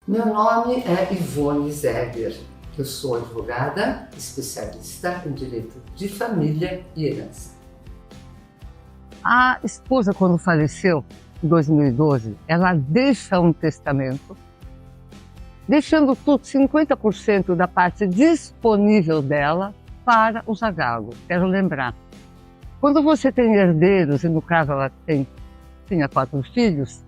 Meu nome é Ivone Zegger. Eu sou advogada, especialista em direito de família e herança. A esposa, quando faleceu, em 2012, ela deixa um testamento, deixando tudo, 50% da parte disponível dela para o zagalo. Quero lembrar, quando você tem herdeiros, e no caso ela tinha 4 filhos,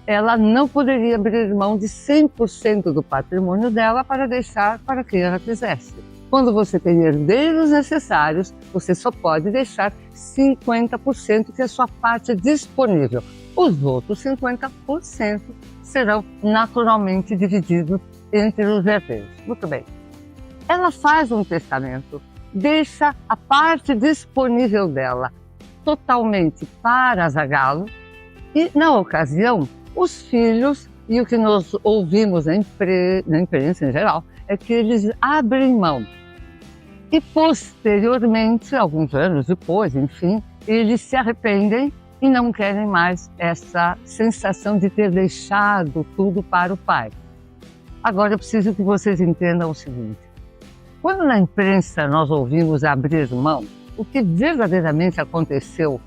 ela não poderia abrir mão de 100% do patrimônio dela para deixar para quem ela quisesse. Quando você tem herdeiros necessários, você só pode deixar 50%, que é a sua parte disponível. Os outros 50% serão naturalmente divididos entre os herdeiros. Muito bem. Ela faz um testamento, deixa a parte disponível dela totalmente para zagalo e, na ocasião, os filhos, e o que nós ouvimos na imprensa em geral, é que eles abrem mão. E posteriormente, alguns anos depois, enfim, eles se arrependem e não querem mais essa sensação de ter deixado tudo para o pai. Agora eu preciso que vocês entendam o seguinte: quando na imprensa nós ouvimos abrir mão, o que verdadeiramente aconteceu,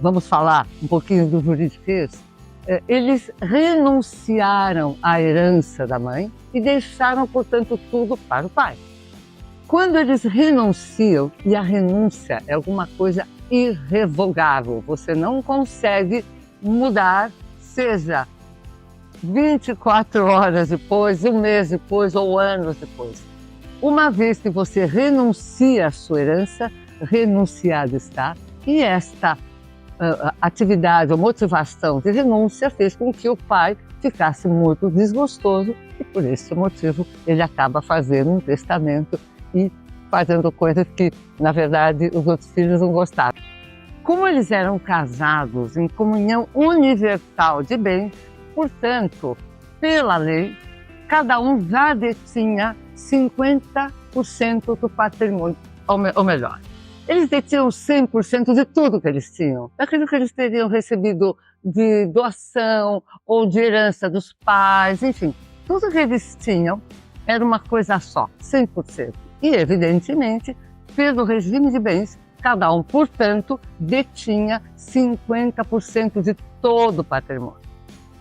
vamos falar um pouquinho do juridiquês, eles renunciaram à herança da mãe e deixaram, portanto, tudo para o pai. Quando eles renunciam, e a renúncia é alguma coisa irrevogável, você não consegue mudar, seja 24 horas depois, um mês depois ou anos depois. Uma vez que você renuncia à sua herança, renunciado está, e esta atividade ou motivação de renúncia fez com que o pai ficasse muito desgostoso e por esse motivo ele acaba fazendo um testamento e fazendo coisas que, na verdade, os outros filhos não gostavam. Como eles eram casados em comunhão universal de bens, portanto, pela lei, cada um já detinha 50% do patrimônio, ou melhor, eles detinham 100% de tudo que eles tinham, daquilo que eles teriam recebido de doação ou de herança dos pais, enfim, tudo que eles tinham era uma coisa só, 100%. E, evidentemente, pelo regime de bens, cada um, portanto, detinha 50% de todo o patrimônio.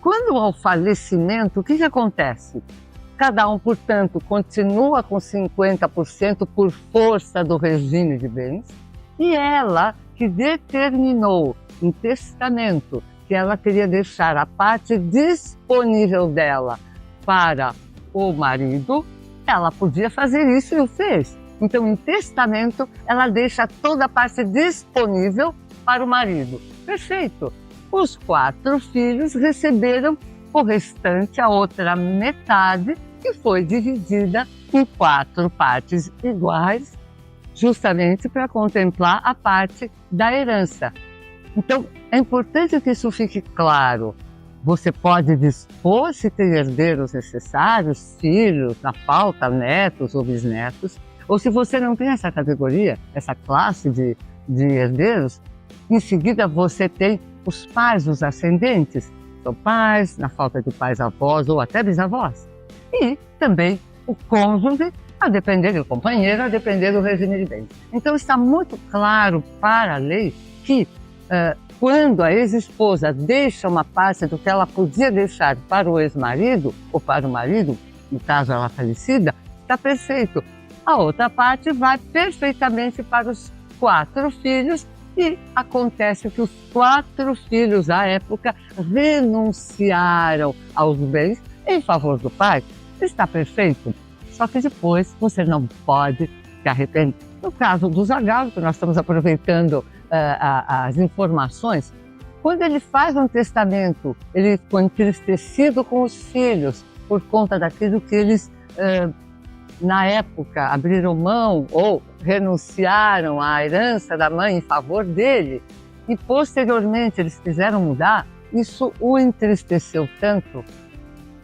Quando há o falecimento, o que acontece? Cada um, portanto, continua com 50% por força do regime de bens, e ela que determinou em testamento que ela queria deixar a parte disponível dela para o marido, ela podia fazer isso e o fez. Então, em testamento, ela deixa toda a parte disponível para o marido. Perfeito! Os 4 filhos receberam o restante, a outra metade, que foi dividida em 4 partes iguais, justamente para contemplar a parte da herança. Então, é importante que isso fique claro. Você pode dispor, se tem herdeiros necessários, filhos, na falta, netos ou bisnetos, ou se você não tem essa categoria, essa classe de herdeiros, em seguida você tem os pais, os ascendentes, são pais, na falta de pais, avós ou até bisavós. E também o cônjuge, a depender do companheiro, a depender do regime de bens. Então está muito claro para a lei que quando a ex-esposa deixa uma parte do que ela podia deixar para o ex-marido, ou para o marido, no caso ela falecida, está perfeito. A outra parte vai perfeitamente para os 4 filhos e acontece que os 4 filhos, à época, renunciaram aos bens em favor do pai. Está perfeito. Só que depois você não pode se arrepender. No caso do zagalo, que nós estamos aproveitando as informações, quando ele faz um testamento, ele ficou entristecido com os filhos por conta daquilo que eles, na época, abriram mão ou renunciaram à herança da mãe em favor dele, e posteriormente eles quiseram mudar, isso o entristeceu tanto,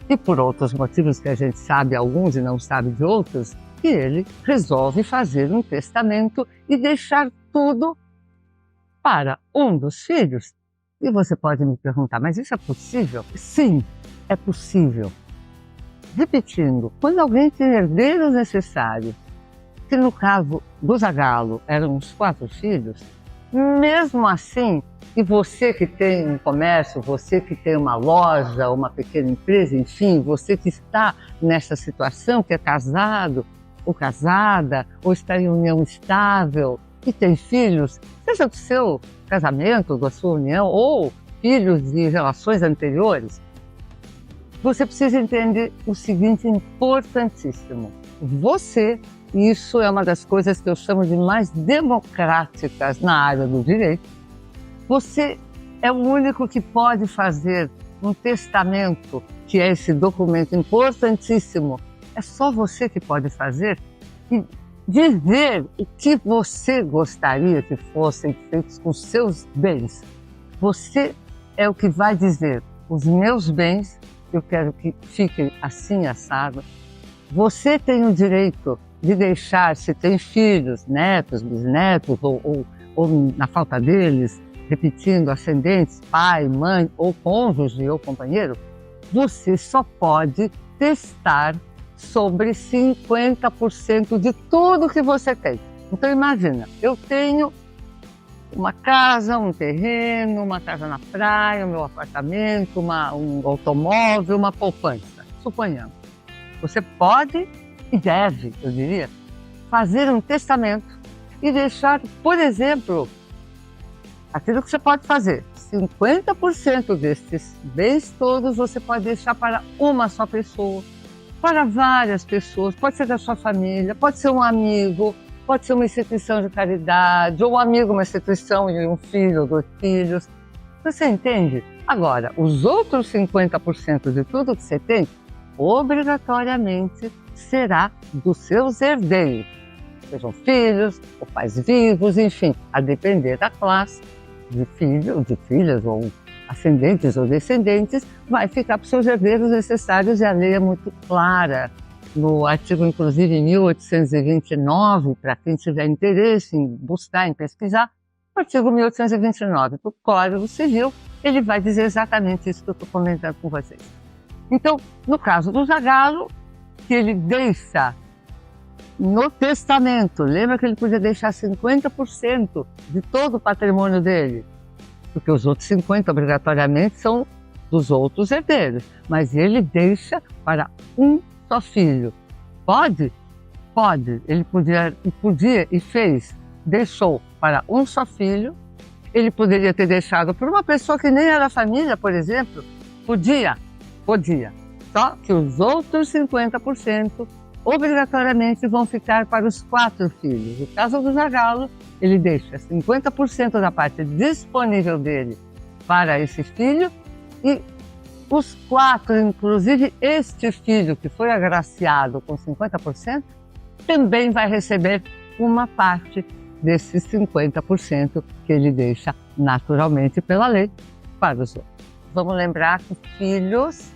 e por outros motivos que a gente sabe alguns e não sabe de outros, que ele resolve fazer um testamento e deixar tudo para um dos filhos. E você pode me perguntar, mas isso é possível? Sim, é possível. repetindo, quando alguém tem herdeiros necessários, que no caso do Zagallo eram os 4 filhos, mesmo assim, e você que tem um comércio, você que tem uma loja, uma pequena empresa, enfim, você que está nessa situação, que é casado ou casada, ou está em união estável e tem filhos, seja do seu casamento, da sua união, ou filhos de relações anteriores, você precisa entender o seguinte, importantíssimo. Você, e isso é uma das coisas que eu chamo de mais democráticas na área do direito, você é o único que pode fazer um testamento, que é esse documento importantíssimo. É só você que pode fazer e dizer o que você gostaria que fossem feitos com seus bens. Você é o que vai dizer, os meus bens, eu quero que fiquem assim, assado. Você tem o direito de deixar, se tem filhos, netos, bisnetos, ou na falta deles, repetindo, ascendentes, pai, mãe, ou cônjuge, ou companheiro, você só pode testar sobre 50% de tudo que você tem. Então imagina, eu tenho uma casa, um terreno, uma casa na praia, um meu apartamento, um automóvel, uma poupança, suponhamos. Você pode e deve, eu diria, fazer um testamento e deixar, por exemplo, aquilo que você pode fazer. 50% desses bens todos você pode deixar para uma só pessoa, para várias pessoas, pode ser da sua família, pode ser um amigo, pode ser uma instituição de caridade, ou um amigo, uma instituição e um filho, ou 2 filhos. Você entende? Agora, os outros 50% de tudo que você tem, obrigatoriamente será dos seus herdeiros, sejam filhos, ou pais vivos, enfim, a depender da classe de filhos, de filhas, ou ascendentes ou descendentes, vai ficar para os seus herdeiros necessários, e a lei é muito clara. No artigo, inclusive, 1829, para quem tiver interesse em buscar, em pesquisar, o artigo 1829 do Código Civil, ele vai dizer exatamente isso que eu estou comentando com vocês. Então, no caso do Zagallo, que ele deixa no testamento, lembra que ele podia deixar 50% de todo o patrimônio dele, porque os outros 50% obrigatoriamente são dos outros herdeiros, mas ele deixa para um só filho. Pode? Pode. Ele podia e fez, deixou para um só filho. Ele poderia ter deixado para uma pessoa que nem era família, por exemplo. Podia. Só que os outros 50% obrigatoriamente vão ficar para os 4 filhos. No caso do Zagallo, ele deixa 50% da parte disponível dele para esse filho, e os 4, inclusive este filho que foi agraciado com 50%, também vai receber uma parte desses 50% que ele deixa naturalmente pela lei para os outros. Vamos lembrar que filhos,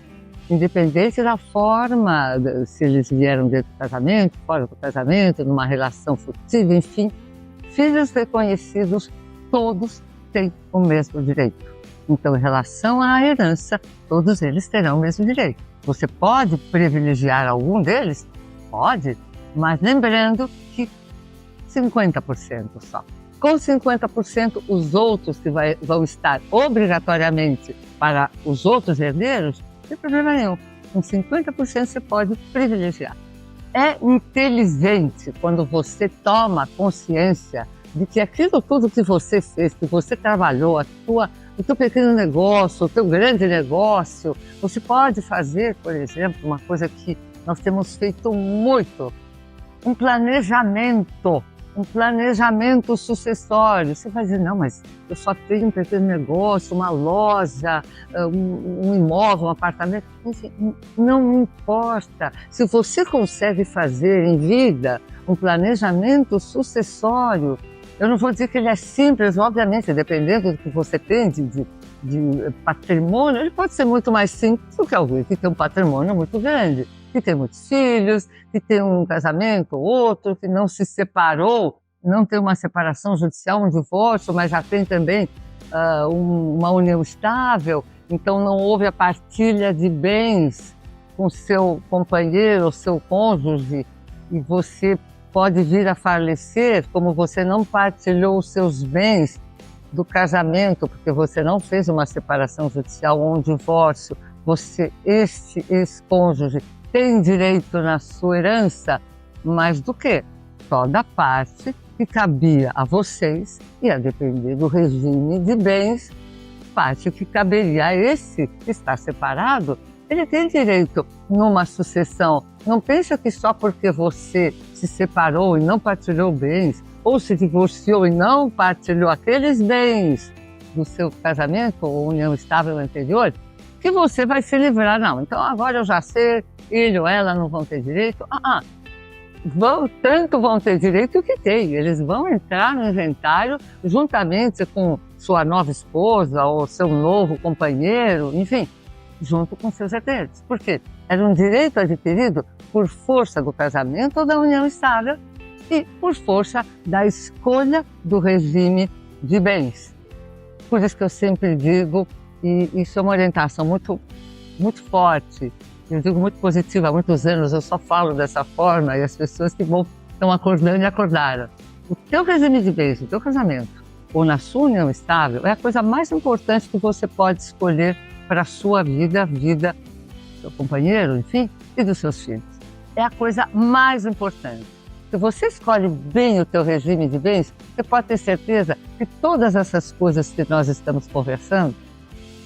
independente da forma, se eles vieram dentro do casamento, fora do casamento, numa relação furtiva, enfim, filhos reconhecidos, todos têm o mesmo direito. Então, em relação à herança, todos eles terão o mesmo direito. Você pode privilegiar algum deles? Pode, mas lembrando que 50% só. Com 50%, os outros que vão estar obrigatoriamente para os outros herdeiros, não tem problema nenhum. Com 50% você pode privilegiar. É inteligente quando você toma consciência de que aquilo tudo que você fez, que você trabalhou, o teu pequeno negócio, o teu grande negócio, você pode fazer, por exemplo, uma coisa que nós temos feito muito, um planejamento sucessório. Você vai dizer, não, mas eu só tenho um pequeno negócio, uma loja, um imóvel, um apartamento. Enfim, não importa. Se você consegue fazer em vida um planejamento sucessório, eu não vou dizer que ele é simples, obviamente, dependendo do que você tem de patrimônio, ele pode ser muito mais simples do que alguém que tem um patrimônio muito grande, que tem muitos filhos, que tem um casamento ou outro, que não se separou, não tem uma separação judicial, um divórcio, mas já tem também uma união estável, então não houve a partilha de bens com seu companheiro ou seu cônjuge e você pode vir a falecer, como você não partilhou os seus bens do casamento, porque você não fez uma separação judicial ou um divórcio, este ex-cônjuge tem direito na sua herança, mais do que só da parte que cabia a vocês e a depender do regime de bens, parte que caberia a esse que está separado, ele tem direito numa sucessão. Não pensa que só porque você se separou e não partilhou bens, ou se divorciou e não partilhou aqueles bens do seu casamento ou união estável anterior, que você vai se livrar. Não, então agora eu já sei, ele ou ela não vão ter direito. Tanto vão ter direito que tem. Eles vão entrar no inventário juntamente com sua nova esposa ou seu novo companheiro, enfim, junto com seus herdeiros. Por quê? Era um direito adquirido por força do casamento ou da união estável e por força da escolha do regime de bens. Por isso que eu sempre digo, e isso é uma orientação muito, muito forte, eu digo muito positiva, há muitos anos eu só falo dessa forma e as pessoas que estão acordando e acordaram. O teu regime de bens, o teu casamento ou na sua união estável é a coisa mais importante que você pode escolher para a sua vida, a vida do seu companheiro, enfim, e dos seus filhos. É a coisa mais importante. Se você escolhe bem o teu regime de bens, você pode ter certeza que todas essas coisas que nós estamos conversando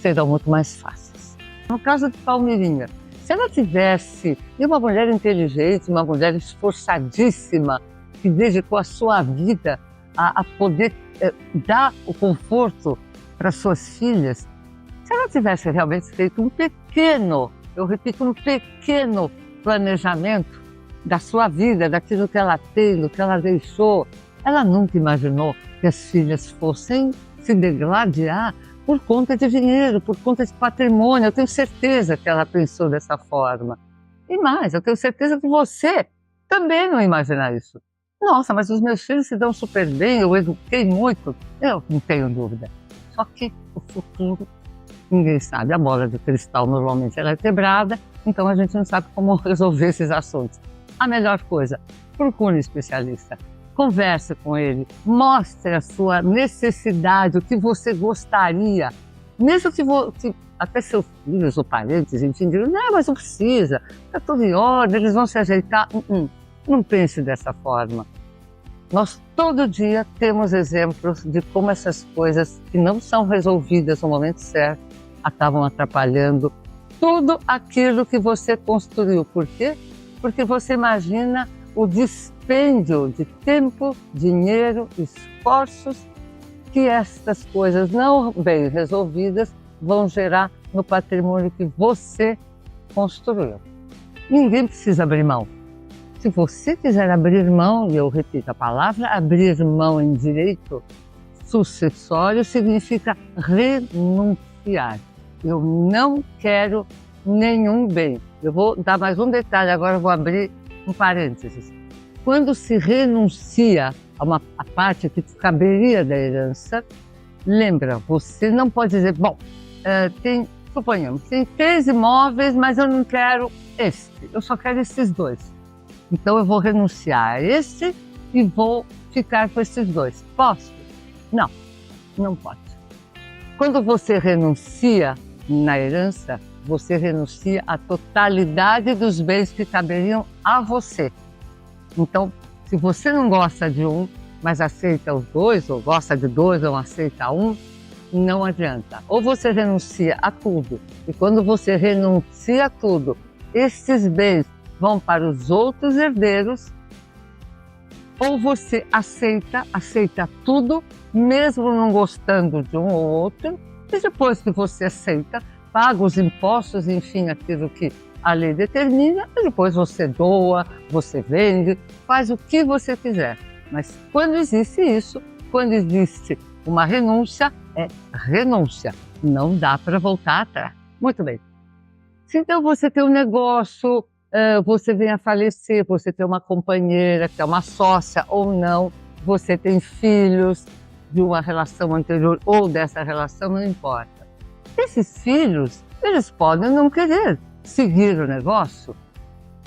serão muito mais fáceis. No caso de Palmeirinha, se ela tivesse uma mulher inteligente, uma mulher esforçadíssima, que dedicou a sua vida a poder dar o conforto para suas filhas, se ela tivesse realmente feito um pequeno, eu repito, um pequeno planejamento da sua vida, daquilo que ela tem, do que ela deixou, ela nunca imaginou que as filhas fossem se degladiar por conta de dinheiro, por conta de patrimônio. Eu tenho certeza que ela pensou dessa forma. E mais, eu tenho certeza que você também não imagina isso. Nossa, mas os meus filhos se dão super bem, eu eduquei muito. Eu não tenho dúvida. Só que o futuro, ninguém sabe. A bola de cristal normalmente ela é quebrada, então a gente não sabe como resolver esses assuntos. A melhor coisa, procure um especialista. Converse com ele, mostre a sua necessidade, o que você gostaria. Mesmo que até seus filhos ou parentes, enfim, digam, não, mas não precisa, está tudo em ordem, eles vão se ajeitar. Não pense dessa forma. Nós todo dia temos exemplos de como essas coisas que não são resolvidas no momento certo acabam atrapalhando tudo aquilo que você construiu. Por quê? Porque você imagina o dispêndio de tempo, dinheiro, esforços que estas coisas não bem resolvidas vão gerar no patrimônio que você construiu. Ninguém precisa abrir mão. Se você quiser abrir mão, e eu repito a palavra, abrir mão em direito sucessório significa renunciar. Eu não quero nenhum bem. Eu vou dar mais um detalhe, agora eu vou abrir um parênteses. Quando se renuncia a parte que caberia da herança, lembra, você não pode dizer, suponhamos, tem 3 imóveis, mas eu não quero este, eu só quero esses 2. Então eu vou renunciar a este e vou ficar com esses 2. Posso? Não, não pode. Quando você renuncia na herança, você renuncia à totalidade dos bens que caberiam a você. Então, se você não gosta de um, mas aceita os 2, ou gosta de 2 ou não aceita um, não adianta. Ou você renuncia a tudo, e quando você renuncia a tudo, esses bens vão para os outros herdeiros, ou você aceita tudo, mesmo não gostando de um ou outro, e depois que você aceita, paga os impostos, enfim, aquilo que a lei determina, e depois você doa, você vende, faz o que você quiser. Mas quando existe isso, quando existe uma renúncia, é renúncia. Não dá para voltar atrás. Muito bem. Se então você tem um negócio, você vem a falecer, você tem uma companheira, que é uma sócia ou não, você tem filhos de uma relação anterior ou dessa relação, não importa. Esses filhos, eles podem não querer seguir o negócio.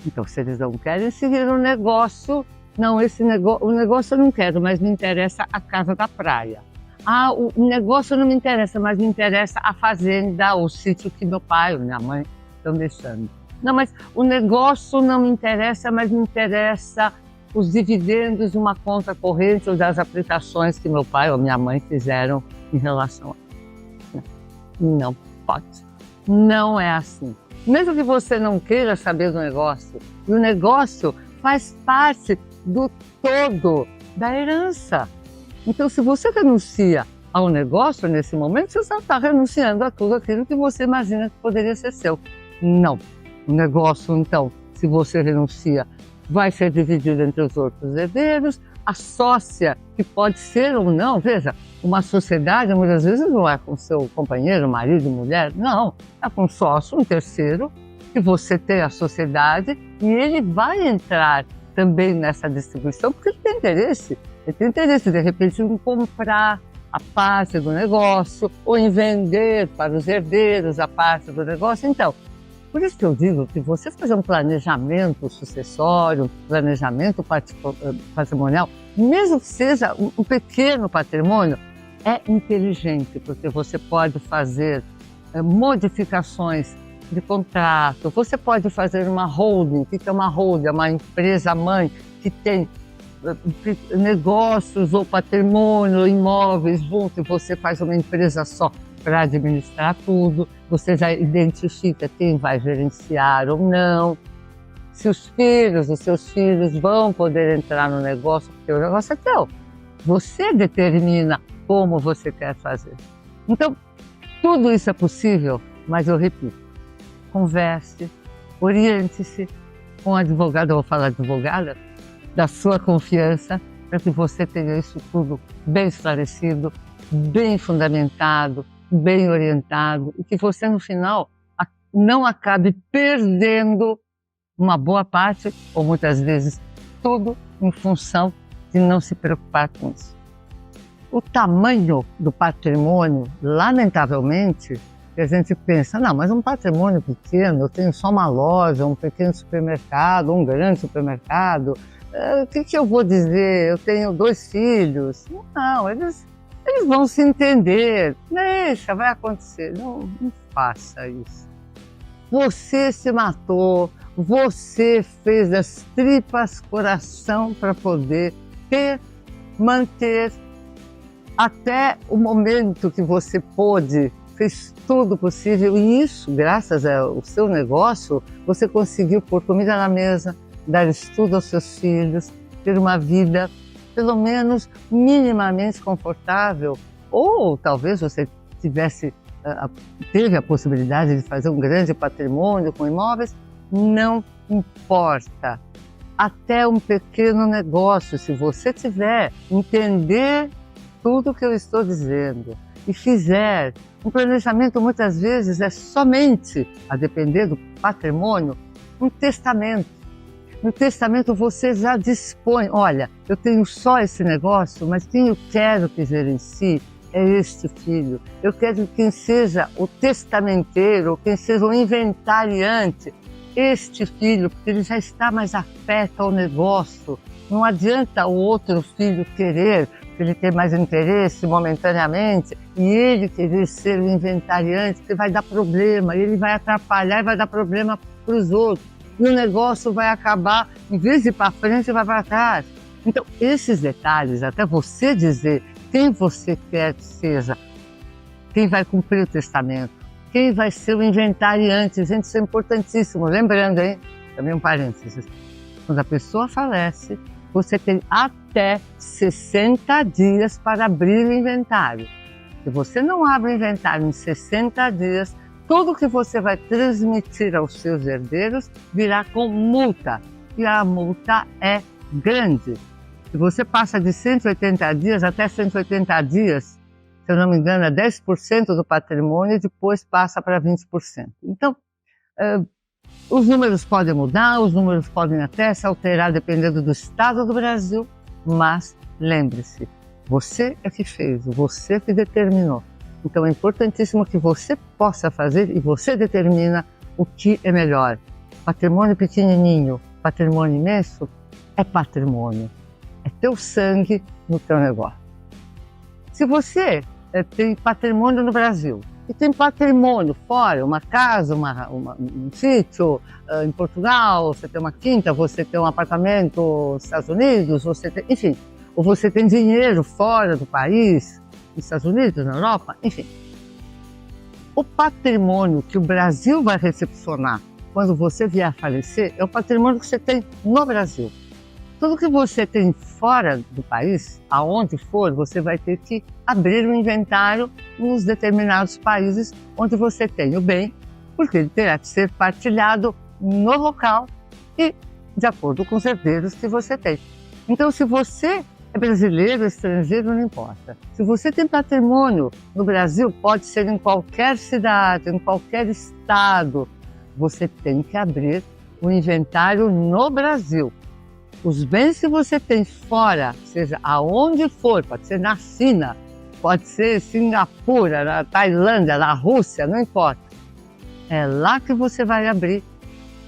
Então, se eles não querem seguir o negócio, não, o negócio eu não quero, mas me interessa a casa da praia. Ah, o negócio não me interessa, mas me interessa a fazenda, o sítio que meu pai ou minha mãe estão deixando. Não, mas o negócio não me interessa, mas me interessa os dividendos de uma conta corrente ou das aplicações que meu pai ou minha mãe fizeram em relação a... Não pode. Não é assim. Mesmo que você não queira saber do negócio, o negócio faz parte do todo da herança. Então, se você renuncia ao negócio nesse momento, você só está renunciando a tudo aquilo que você imagina que poderia ser seu. Não. O negócio, então, se você renuncia, vai ser dividido entre os outros herdeiros. A sócia, que pode ser ou não, veja, uma sociedade muitas vezes não é com seu companheiro, marido, mulher, não. É com um sócio, um terceiro, que você tem a sociedade e ele vai entrar também nessa distribuição, porque ele tem interesse. Ele tem interesse, de repente, em comprar a parte do negócio ou em vender para os herdeiros a parte do negócio. Então, por isso que eu digo que você fazer um planejamento sucessório, um planejamento patrimonial, mesmo que seja um pequeno patrimônio, é inteligente, porque você pode fazer modificações de contrato, você pode fazer uma holding. O que é uma holding? É uma empresa-mãe que tem negócios ou patrimônio, imóveis junto, e você faz uma empresa só para administrar tudo, você já identifica quem vai gerenciar ou não, se os seus filhos vão poder entrar no negócio, porque o negócio é teu. Você determina como você quer fazer. Então, tudo isso é possível, mas eu repito, converse, oriente-se com um advogado, eu vou falar advogada, da sua confiança, para que você tenha isso tudo bem esclarecido, bem fundamentado, bem orientado, e que você, no final, não acabe perdendo uma boa parte, ou muitas vezes tudo, em função de não se preocupar com isso. O tamanho do patrimônio, lamentavelmente, que a gente pensa, não, mas um patrimônio pequeno, eu tenho só uma loja, um pequeno supermercado, um grande supermercado, o que eu vou dizer? Eu tenho 2 filhos. Não, eles vão se entender. Deixa, vai acontecer. Não faça isso. Você se matou, você fez das tripas coração para poder manter até o momento que você pôde, fez tudo possível, e isso, graças ao seu negócio, você conseguiu pôr comida na mesa, dar estudo aos seus filhos, ter uma vida pelo menos minimamente confortável, ou talvez você teve a possibilidade de fazer um grande patrimônio com imóveis, não importa. Até um pequeno negócio, se você tiver, entender tudo o que eu estou dizendo e fizer um planejamento, muitas vezes é somente, a depender do patrimônio, um testamento. No testamento você já dispõe, olha, eu tenho só esse negócio, mas quem eu quero que gerencie é este filho. Eu quero que quem seja o testamenteiro, quem seja o inventariante, este filho, porque ele já está mais afeto ao negócio. Não adianta o outro filho querer, porque ele tem mais interesse momentaneamente, e ele querer ser o inventariante, porque vai dar problema, ele vai atrapalhar e vai dar problema para os outros. E o negócio vai acabar, em vez de ir para frente, vai para trás. Então, esses detalhes, até você dizer quem você quer que seja, quem vai cumprir o testamento, quem vai ser o inventariante, gente, isso é importantíssimo. Lembrando, hein, também um parênteses, quando a pessoa falece, você tem até 60 dias para abrir o inventário. Se você não abre o inventário em 60 dias, tudo que você vai transmitir aos seus herdeiros virá com multa. E a multa é grande. Se você passa de 180 dias até 180 dias, se eu não me engano, é 10% do patrimônio e depois passa para 20%. Então, os números podem mudar, os números podem até se alterar dependendo do estado do Brasil, mas lembre-se, você é que fez, você que determinou. Então é importantíssimo que você possa fazer e você determina o que é melhor. Patrimônio pequenininho, patrimônio imenso, é patrimônio. É teu sangue no teu negócio. Se você tem patrimônio no Brasil e tem patrimônio fora, uma casa, um sítio em Portugal, você tem uma quinta, você tem um apartamento nos Estados Unidos, enfim, ou você tem dinheiro fora do país, nos Estados Unidos, na Europa, enfim. O patrimônio que o Brasil vai recepcionar quando você vier a falecer é o patrimônio que você tem no Brasil. Tudo que você tem fora do país, aonde for, você vai ter que abrir um inventário nos determinados países onde você tem o bem, porque ele terá que ser partilhado no local e de acordo com os herdeiros que você tem. Então, se você é brasileiro, estrangeiro, não importa. Se você tem patrimônio no Brasil, pode ser em qualquer cidade, em qualquer estado, você tem que abrir um inventário no Brasil. Os bens que você tem fora, seja aonde for, pode ser na China, pode ser em Singapura, na Tailândia, na Rússia, não importa. É lá que você vai abrir,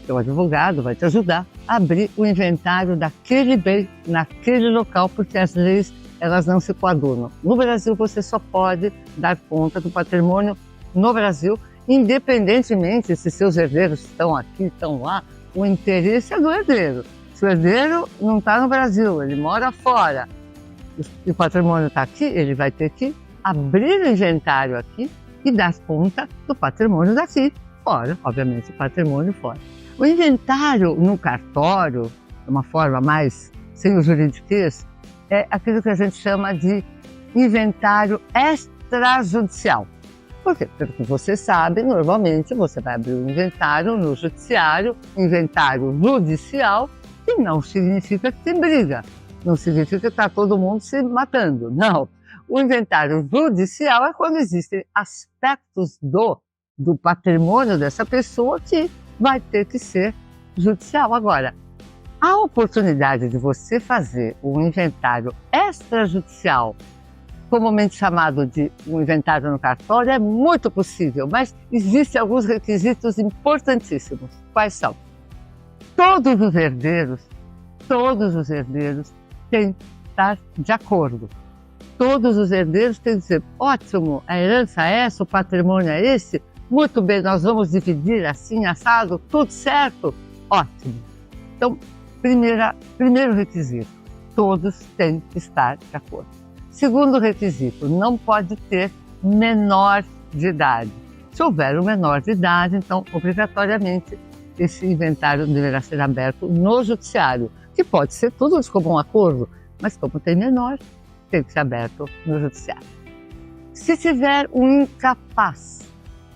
seu advogado vai te ajudar a abrir o inventário daquele bem, naquele local, porque as leis elas não se coadunam. No Brasil, você só pode dar conta do patrimônio no Brasil, independentemente se seus herdeiros estão aqui, estão lá, o interesse é do herdeiro. Se o herdeiro não está no Brasil, ele mora fora, e o patrimônio está aqui, ele vai ter que abrir o inventário aqui e dar conta do patrimônio daqui, fora, obviamente, o patrimônio fora. O inventário no cartório, de uma forma mais sem o juridiquês, é aquilo que a gente chama de inventário extrajudicial. Por quê? Pelo que você sabe, normalmente você vai abrir um inventário no judiciário, inventário judicial, que não significa que tem briga, não significa que está todo mundo se matando, não. O inventário judicial é quando existem aspectos do patrimônio dessa pessoa que vai ter que ser judicial. Agora, a oportunidade de você fazer um inventário extrajudicial, comumente chamado de um inventário no cartório, é muito possível, mas existem alguns requisitos importantíssimos. Quais são? Todos os herdeiros têm que estar de acordo. Todos os herdeiros têm que dizer, ótimo, a herança é essa, o patrimônio é esse, muito bem, nós vamos dividir assim, assado, tudo certo? Ótimo. Então, primeiro requisito, todos têm que estar de acordo. Segundo requisito, não pode ter menor de idade. Se houver um menor de idade, então, obrigatoriamente, esse inventário deverá ser aberto no judiciário, que pode ser tudo de comum acordo, mas como tem menor, tem que ser aberto no judiciário. Se tiver um incapaz,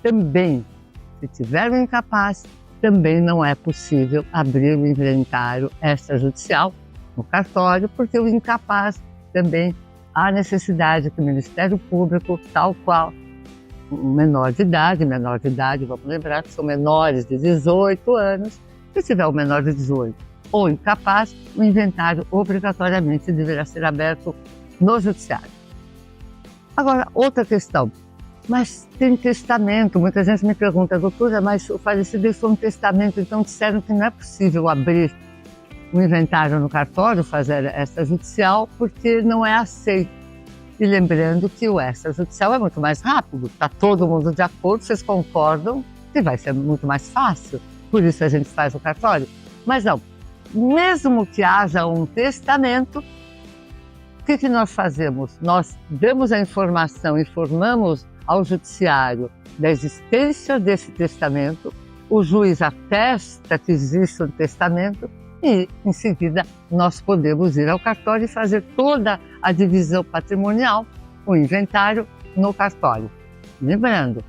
também não é possível abrir o inventário extrajudicial no cartório, porque o incapaz também há necessidade que o Ministério Público, tal qual menor de idade, vamos lembrar que são menores de 18 anos, se tiver um menor de 18 ou incapaz, o inventário obrigatoriamente deverá ser aberto no judiciário. Agora, outra questão, mas tem testamento, muita gente me pergunta, doutora, mas o falecido deixou um testamento, então disseram que não é possível abrir o inventário no cartório, fazer extrajudicial, porque não é aceito. E lembrando que o extrajudicial é muito mais rápido, está todo mundo de acordo, vocês concordam que vai ser muito mais fácil, por isso a gente faz o cartório. Mas não, mesmo que haja um testamento, o que nós fazemos? Nós damos a informação, informamos ao judiciário da existência desse testamento, o juiz atesta que existe um testamento e, em seguida, nós podemos ir ao cartório e fazer toda a divisão patrimonial, o inventário, no cartório. Lembrando,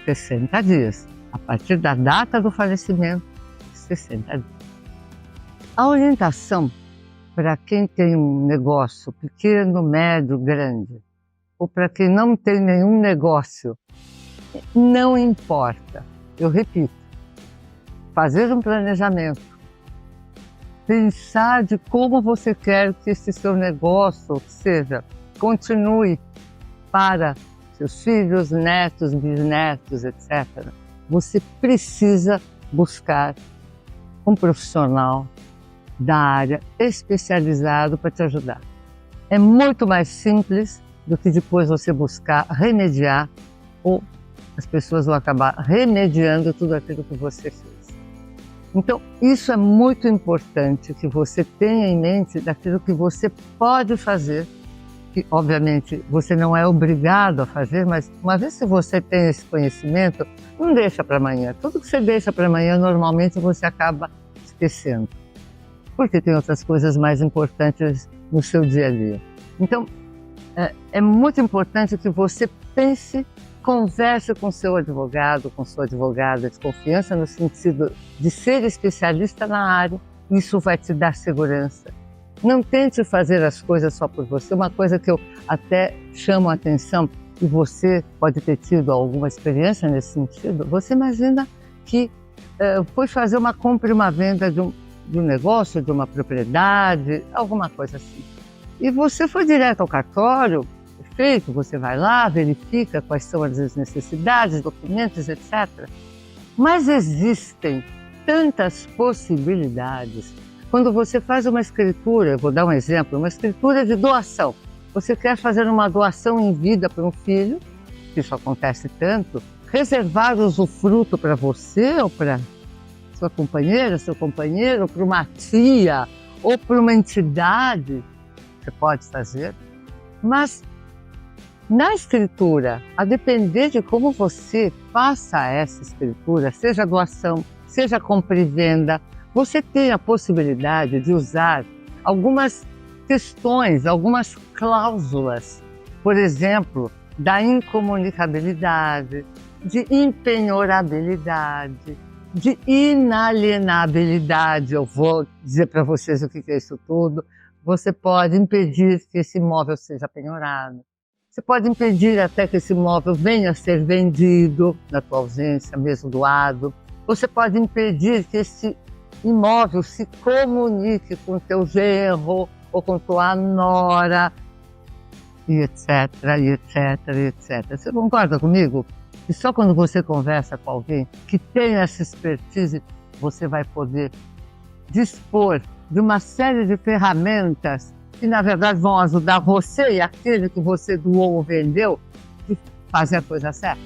60 dias, a partir da data do falecimento, 60 dias. A orientação para quem tem um negócio pequeno, médio, grande, ou para quem não tem nenhum negócio, não importa. Eu repito, fazer um planejamento, pensar de como você quer que esse seu negócio seja, continue para seus filhos, netos, bisnetos, etc. você precisa buscar um profissional da área especializado para te ajudar. É muito mais simples do que depois você buscar remediar, ou as pessoas vão acabar remediando tudo aquilo que você fez. Então, isso é muito importante que você tenha em mente daquilo que você pode fazer, que obviamente você não é obrigado a fazer, mas uma vez que você tem esse conhecimento, não deixa para amanhã. Tudo que você deixa para amanhã, normalmente você acaba esquecendo, porque tem outras coisas mais importantes no seu dia a dia. Então, é muito importante que você pense, converse com seu advogado, com sua advogada de confiança, no sentido de ser especialista na área. Isso vai te dar segurança. Não tente fazer as coisas só por você. Uma coisa que eu até chamo a atenção, e você pode ter tido alguma experiência nesse sentido, você imagina que foi fazer uma compra e uma venda de um negócio, de uma propriedade, alguma coisa assim. E você foi direto ao cartório, perfeito, você vai lá, verifica quais são as necessidades, documentos, etc. Mas existem tantas possibilidades. Quando você faz uma escritura, eu vou dar um exemplo, uma escritura de doação. Você quer fazer uma doação em vida para um filho, que isso acontece tanto, reservar o usufruto para você ou para sua companheira, seu companheiro, ou para uma tia, ou para uma entidade, você pode fazer. Mas na escritura, a depender de como você faça essa escritura, seja doação, seja compra e venda, você tem a possibilidade de usar algumas questões, algumas cláusulas, por exemplo, da incomunicabilidade, de impenhorabilidade, de inalienabilidade. Eu vou dizer para vocês o que é isso tudo. Você pode impedir que esse imóvel seja penhorado. Você pode impedir até que esse imóvel venha a ser vendido na tua ausência, mesmo doado. Você pode impedir que esse imóvel se comunique com teu genro ou com tua nora, e etc, e etc, e etc. Você concorda comigo? E só quando você conversa com alguém que tem essa expertise, você vai poder dispor de uma série de ferramentas que, na verdade, vão ajudar você e aquele que você doou ou vendeu a fazer a coisa certa.